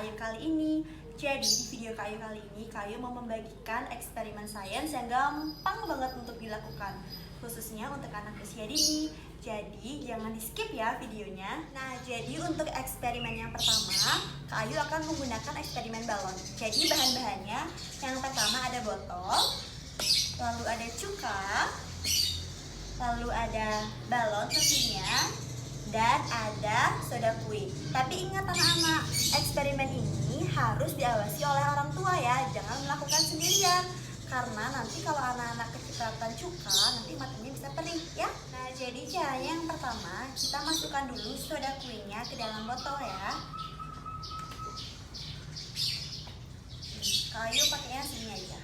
Ayu kali ini. Jadi di video Kak Ayu kali ini, Kak Ayu mau membagikan eksperimen sains yang gampang banget untuk dilakukan, khususnya untuk anak usia dini. Jadi jangan di skip ya videonya. Nah, jadi untuk eksperimen yang pertama, Kak Ayu akan menggunakan eksperimen balon. Jadi bahan-bahannya yang pertama ada botol, lalu ada cuka, lalu ada balon tentunya, dan ada soda kue. Tapi ingat anak-anak, eksperimen ini harus diawasi oleh orang tua ya, jangan melakukan sendirian. Karena nanti kalau anak-anak kecepatan cuka, nanti matanya bisa perih ya. Nah, jadi caranya yang pertama, kita masukkan dulu soda kuenya ke dalam botol ya. Kayu pakainya sini aja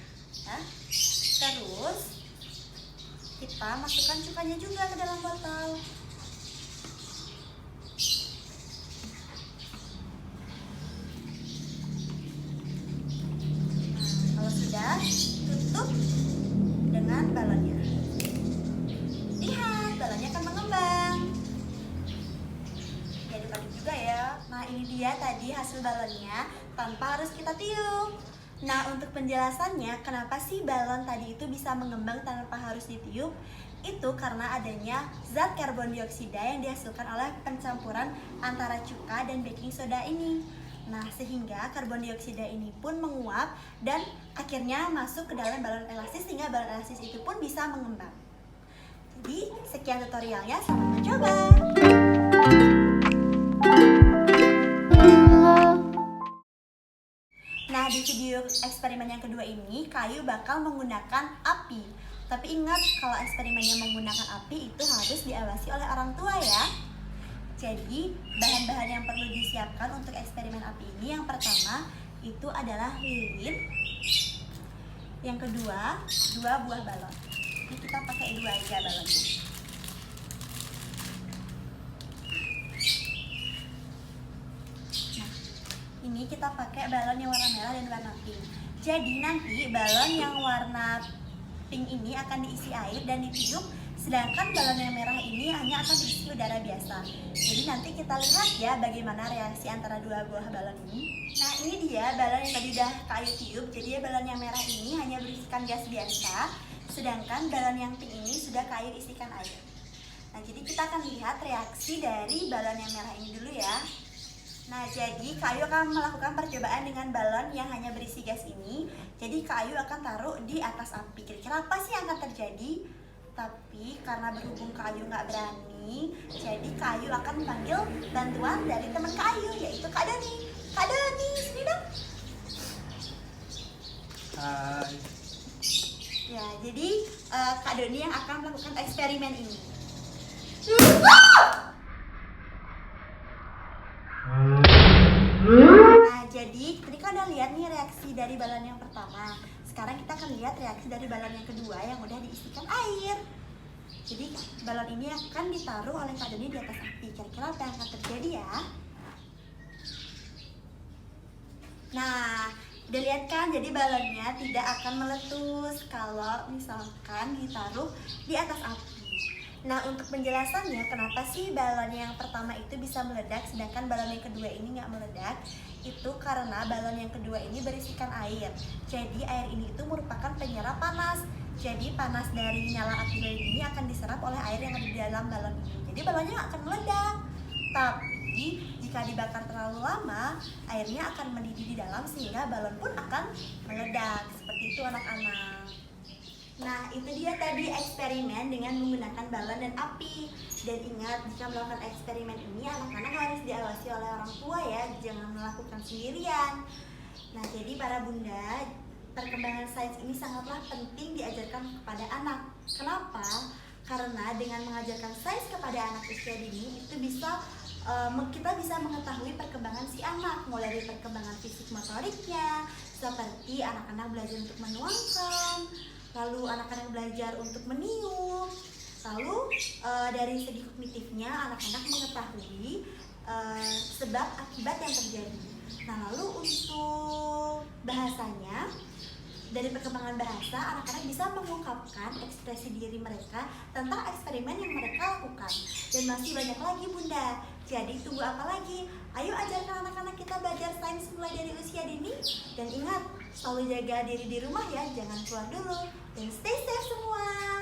ya. Terus kita masukkan cukanya juga ke dalam botol. Tutup dengan balonnya. Lihat, balonnya akan mengembang. Diaduk-aduk juga ya. Nah, ini dia tadi hasil balonnya tanpa harus kita tiup. Nah, untuk penjelasannya kenapa sih balon tadi itu bisa mengembang tanpa harus ditiup, itu karena adanya zat karbon dioksida yang dihasilkan oleh pencampuran antara cuka dan baking soda ini. Nah, sehingga karbon dioksida ini pun menguap dan akhirnya masuk ke dalam balon elastis, sehingga balon elastis itu pun bisa mengembang. Jadi, sekian tutorialnya, selamat mencoba. Nah, di video eksperimen yang kedua ini, Kayu bakal menggunakan api. Tapi ingat, kalau eksperimennya menggunakan api itu harus diawasi oleh orang tua ya. Jadi, bahan-bahan yang perlu disiapkan untuk eksperimen api ini, yang pertama itu adalah lilin. Yang kedua, 2 buah balon. Ini kita pakai 2 aja balonnya. Nah, ini kita pakai balon yang warna merah dan warna pink. Jadi nanti balon yang warna pink ini akan diisi air dan ditiup, sedangkan balon yang merah ini hanya akan diisi udara biasa. Jadi nanti kita lihat ya bagaimana reaksi antara 2 buah balon ini. Nah, ini dia balon yang tadi udah Kak Ayu tiup. Jadi balon yang merah ini hanya berisikan gas biasa, sedangkan balon yang pink ini sudah Kak Ayu isikan air. Nah, jadi kita akan lihat reaksi dari balon yang merah ini dulu ya. Nah, jadi Kak Ayu akan melakukan percobaan dengan balon yang hanya berisi gas ini. Jadi Kak Ayu akan taruh di atas api. Kira-kira apa sih yang akan terjadi? Tapi karena berhubung Kak Ayu nggak berani, jadi Kak Ayu akan memanggil bantuan dari teman Kak Ayu, yaitu Kak Dani. Kak Dani, sini dong. Hai. Ya, jadi Kak Doni yang akan melakukan eksperimen ini. Nah, jadi tadi kan udah lihat nih reaksi dari balon yang pertama. Sekarang kita akan lihat reaksi dari balon yang kedua yang udah diisikan air. Jadi balon ini akan ditaruh oleh Kak Doni di atas api. Kira-kira apa yang akan terjadi ya? Nah, udah lihat kan? Jadi balonnya tidak akan meletus kalau misalkan ditaruh di atas api. Nah, untuk penjelasannya kenapa sih balon yang pertama itu bisa meledak sedangkan balon yang kedua ini nggak meledak, itu karena balon yang kedua ini berisikan air. Jadi air ini itu merupakan penyerap panas. Jadi panas dari nyala api lilin ini akan diserap oleh air yang ada di dalam balon ini. Jadi balonnya nggak akan meledak. Tapi jika dibakar terlalu lama, airnya akan mendidih di dalam sehingga balon pun akan meledak. Seperti itu anak-anak. Nah, itu dia tadi eksperimen dengan menggunakan balon dan api. Dan ingat, jika melakukan eksperimen ini, anak-anak harus diawasi oleh orang tua ya, jangan melakukan sendirian. Nah, jadi para bunda, perkembangan sains ini sangatlah penting diajarkan kepada anak. Kenapa? Karena dengan mengajarkan sains kepada anak usia dini, itu kita bisa mengetahui perkembangan si anak, mulai dari perkembangan fisik motoriknya, seperti anak-anak belajar untuk menuangkan, lalu anak-anak belajar untuk meniup, lalu dari segi kognitifnya anak-anak mengetahui sebab akibat yang terjadi. Nah, lalu untuk bahasanya, dari perkembangan bahasa anak-anak bisa mengungkapkan ekspresi mengekspresi diri mereka tentang eksperimen yang mereka lakukan. Dan masih banyak lagi Bunda. Jadi tunggu apa lagi? Ayo ajarkan anak-anak kita belajar sains mulai dari usia dini. Dan ingat, selalu jaga diri di rumah ya, jangan keluar dulu. Dan stay safe semua.